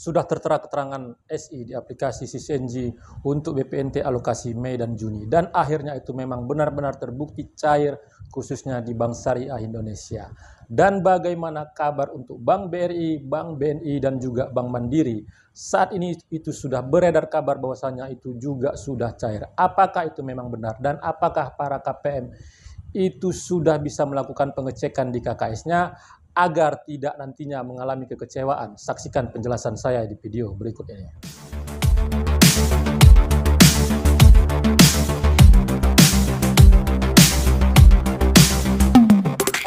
sudah tertera keterangan SI di aplikasi CCNG untuk BPNT alokasi Mei dan Juni. Dan akhirnya itu memang benar-benar terbukti cair khususnya di Bank Syariah Indonesia. Dan bagaimana kabar untuk Bank BRI, Bank BNI dan juga Bank Mandiri? Saat ini itu sudah beredar kabar bahwasanya itu juga sudah cair. Apakah itu memang benar dan apakah para KPM itu sudah bisa melakukan pengecekan di KKS-nya agar tidak nantinya mengalami kekecewaan? Saksikan penjelasan saya di video berikut ini.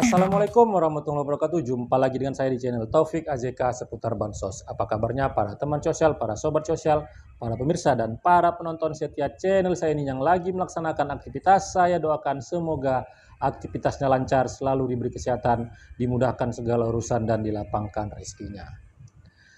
Assalamualaikum warahmatullahi wabarakatuh. Jumpa lagi dengan saya di channel Taufik AZK seputar Bansos. Apa kabarnya para teman sosial, para sobat sosial, para pemirsa dan para penonton setia channel saya ini yang lagi melaksanakan aktivitas? Saya doakan semoga aktivitasnya lancar, selalu diberi kesehatan, dimudahkan segala urusan dan dilapangkan rezekinya.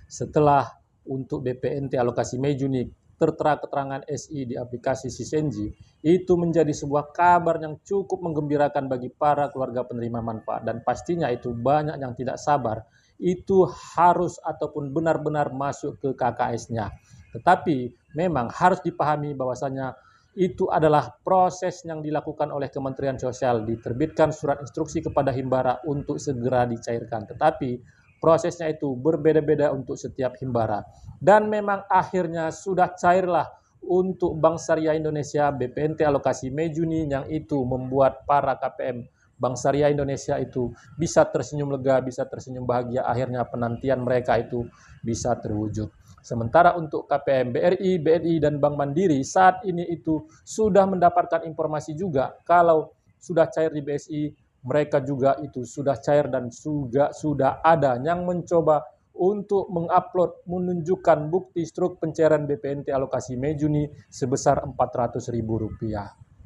Setelah untuk BPNT alokasi Mei Juni tertera keterangan SI di aplikasi CCNG, itu menjadi sebuah kabar yang cukup menggembirakan bagi para keluarga penerima manfaat, dan pastinya itu banyak yang tidak sabar itu harus ataupun benar-benar masuk ke KKS-nya. Tetapi memang harus dipahami bahwasanya itu adalah proses yang dilakukan oleh Kementerian Sosial, diterbitkan surat instruksi kepada Himbara untuk segera dicairkan. Tetapi prosesnya itu berbeda-beda untuk setiap Himbara. Dan memang akhirnya sudah cairlah untuk Bank Syariah Indonesia BPNT alokasi Mei Juni, yang itu membuat para KPM Bank Syariah Indonesia itu bisa tersenyum lega, bisa tersenyum bahagia. Akhirnya penantian mereka itu bisa terwujud. Sementara untuk KPM BRI, BNI, dan Bank Mandiri saat ini itu sudah mendapatkan informasi juga kalau sudah cair di BSI, mereka juga itu sudah cair dan sudah ada yang mencoba untuk mengupload menunjukkan bukti struk pencairan BPNT alokasi Mei Juni sebesar Rp400.000.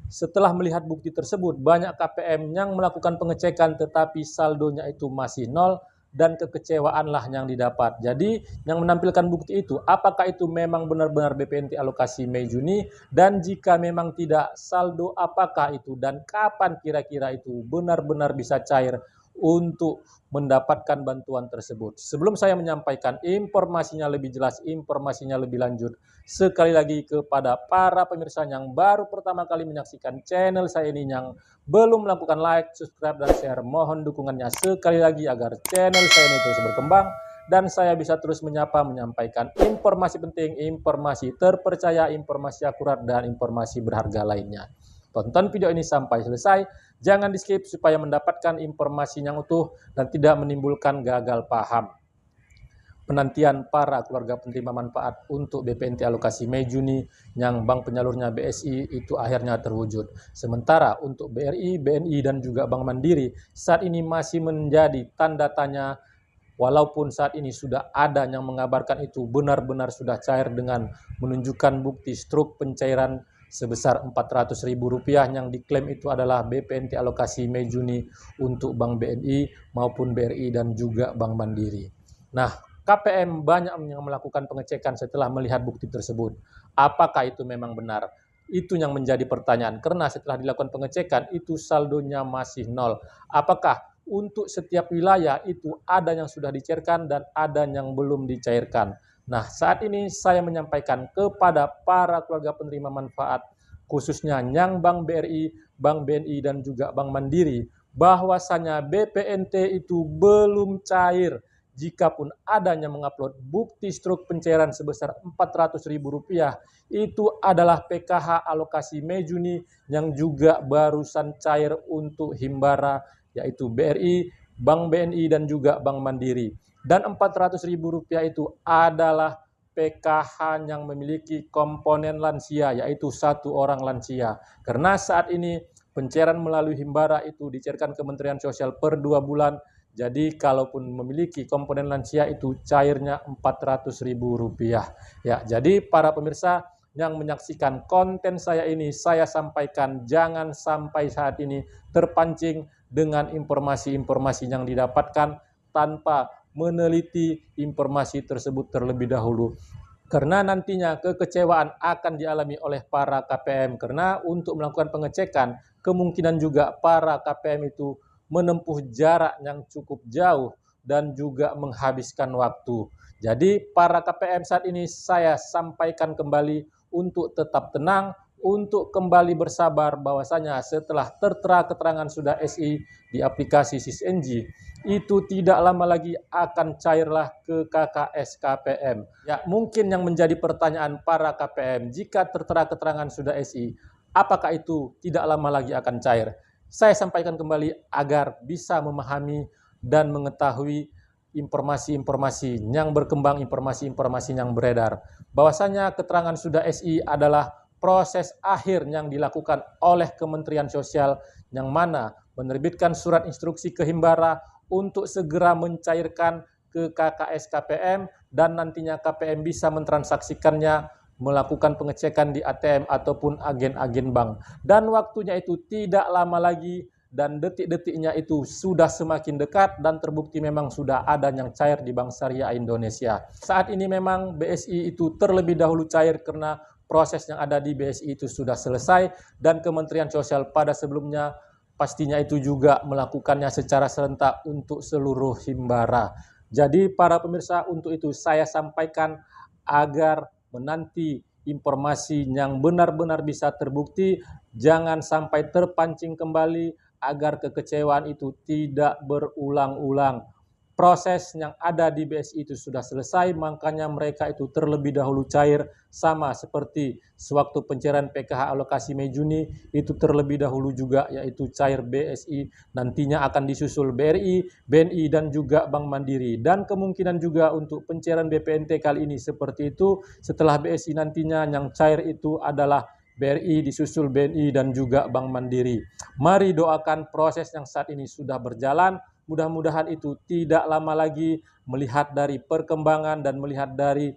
Setelah melihat bukti tersebut, banyak KPM yang melakukan pengecekan tetapi saldonya itu masih nol, dan kekecewaanlah yang didapat. Jadi yang menampilkan bukti itu, apakah itu memang benar-benar BPNT alokasi Mei Juni, dan jika memang tidak, saldo apakah itu dan kapan kira-kira itu benar-benar bisa cair untuk mendapatkan bantuan tersebut. Sebelum saya menyampaikan informasinya lebih jelas, informasinya lebih lanjut, sekali lagi kepada para pemirsa yang baru pertama kali menyaksikan channel saya ini, yang belum melakukan like, subscribe, dan share, mohon dukungannya sekali lagi agar channel saya ini terus berkembang dan saya bisa terus menyampaikan informasi penting, informasi terpercaya, informasi akurat, dan informasi berharga lainnya. Tonton video ini sampai selesai, jangan di skip supaya mendapatkan informasi yang utuh dan tidak menimbulkan gagal paham. Penantian para keluarga penerima manfaat untuk BPNT alokasi Mei Juni yang bank penyalurnya BSI itu akhirnya terwujud. Sementara untuk BRI, BNI, dan juga Bank Mandiri saat ini masih menjadi tanda tanya, walaupun saat ini sudah ada yang mengabarkan itu benar-benar sudah cair dengan menunjukkan bukti struk pencairan sebesar Rp400.000 yang diklaim itu adalah BPNT alokasi Mei Juni untuk Bank BNI maupun BRI dan juga Bank Mandiri. Nah, KPM banyak yang melakukan pengecekan setelah melihat bukti tersebut. Apakah itu memang benar? Itu yang menjadi pertanyaan, karena setelah dilakukan pengecekan itu saldonya masih nol. Apakah untuk setiap wilayah itu ada yang sudah dicairkan dan ada yang belum dicairkan? Nah, saat ini saya menyampaikan kepada para keluarga penerima manfaat, khususnya yang Bank BRI, Bank BNI, dan juga Bank Mandiri, bahwasanya BPNT itu belum cair. Jikapun adanya mengupload bukti struk pencairan sebesar Rp400.000, itu adalah PKH alokasi Mei Juni yang juga barusan cair untuk Himbara, yaitu BRI, Bank BNI, dan juga Bank Mandiri. Dan Rp400.000 itu adalah PKH yang memiliki komponen lansia, yaitu 1 orang lansia. Karena saat ini pencairan melalui Himbara itu dicairkan Kementerian Sosial per 2 bulan. Jadi kalaupun memiliki komponen lansia itu cairnya Rp400.000. Ya, jadi para pemirsa yang menyaksikan konten saya ini, saya sampaikan jangan sampai saat ini terpancing dengan informasi-informasi yang didapatkan tanpa meneliti informasi tersebut terlebih dahulu. Karena nantinya kekecewaan akan dialami oleh para KPM, karena untuk melakukan pengecekan kemungkinan juga para KPM itu menempuh jarak yang cukup jauh dan juga menghabiskan waktu. Jadi para KPM saat ini saya sampaikan kembali untuk tetap tenang, untuk kembali bersabar bahwasanya setelah tertera keterangan sudah SI di aplikasi SISNG, itu tidak lama lagi akan cairlah ke KKS KPM. Ya, mungkin yang menjadi pertanyaan para KPM, jika tertera keterangan sudah SI, apakah itu tidak lama lagi akan cair? Saya sampaikan kembali agar bisa memahami dan mengetahui informasi-informasi yang berkembang, informasi-informasi yang beredar. Bahwasanya keterangan sudah SI adalah proses akhir yang dilakukan oleh Kementerian Sosial yang mana menerbitkan surat instruksi ke Himbara untuk segera mencairkan ke KKS KPM dan nantinya KPM bisa mentransaksikannya, melakukan pengecekan di ATM ataupun agen-agen bank. Dan waktunya itu tidak lama lagi dan detik-detiknya itu sudah semakin dekat dan terbukti memang sudah ada yang cair di Bank Syariah Indonesia. Saat ini memang BSI itu terlebih dahulu cair karena proses yang ada di BSI itu sudah selesai dan Kementerian Sosial pada sebelumnya pastinya itu juga melakukannya secara serentak untuk seluruh Himbara. Jadi para pemirsa, untuk itu saya sampaikan agar menanti informasi yang benar-benar bisa terbukti, jangan sampai terpancing kembali agar kekecewaan itu tidak berulang-ulang. Proses yang ada di BSI itu sudah selesai, makanya mereka itu terlebih dahulu cair, sama seperti sewaktu pencairan PKH alokasi Mei Juni itu terlebih dahulu juga yaitu cair BSI, nantinya akan disusul BRI, BNI dan juga Bank Mandiri, dan kemungkinan juga untuk pencairan BPNT kali ini seperti itu. Setelah BSI nantinya yang cair itu adalah BRI disusul BNI dan juga Bank Mandiri. Mari doakan proses yang saat ini sudah berjalan, mudah-mudahan itu tidak lama lagi melihat dari perkembangan dan melihat dari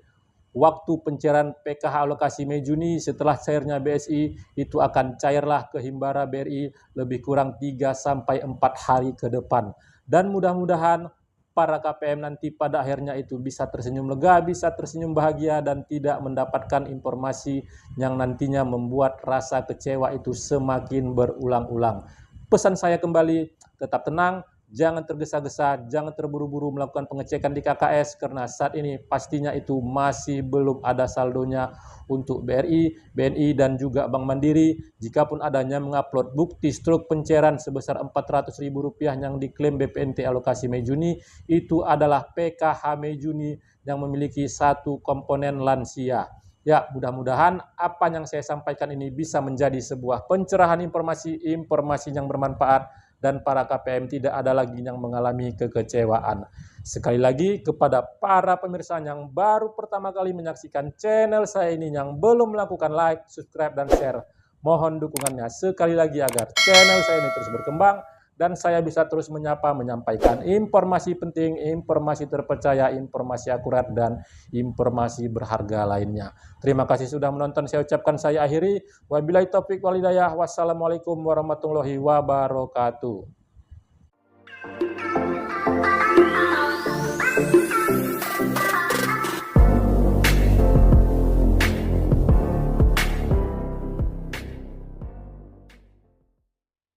waktu pencairan PKH alokasi Mei Juni setelah cairnya BSI itu akan cairlah ke Himbara BRI lebih kurang 3-4 hari ke depan. Dan mudah-mudahan para KPM nanti pada akhirnya itu bisa tersenyum lega, bisa tersenyum bahagia dan tidak mendapatkan informasi yang nantinya membuat rasa kecewa itu semakin berulang-ulang. Pesan saya kembali, tetap tenang, jangan tergesa-gesa, jangan terburu-buru melakukan pengecekan di KKS karena saat ini pastinya itu masih belum ada saldonya untuk BRI, BNI dan juga Bank Mandiri. Jikapun adanya mengupload bukti struk pencairan sebesar Rp400.000 yang diklaim BPNT alokasi Mei Juni, itu adalah PKH Mei Juni yang memiliki satu komponen lansia. Ya, mudah-mudahan apa yang saya sampaikan ini bisa menjadi sebuah pencerahan informasi yang bermanfaat dan para KPM tidak ada lagi yang mengalami kekecewaan. Sekali lagi kepada para pemirsa yang baru pertama kali menyaksikan channel saya ini yang belum melakukan like, subscribe, dan share, mohon dukungannya sekali lagi agar channel saya ini terus berkembang dan saya bisa terus menyampaikan informasi penting, informasi terpercaya, informasi akurat, dan informasi berharga lainnya. Terima kasih sudah menonton, saya ucapkan saya akhiri. Wabillahi taufiq wal hidayah. Wassalamualaikum warahmatullahi wabarakatuh.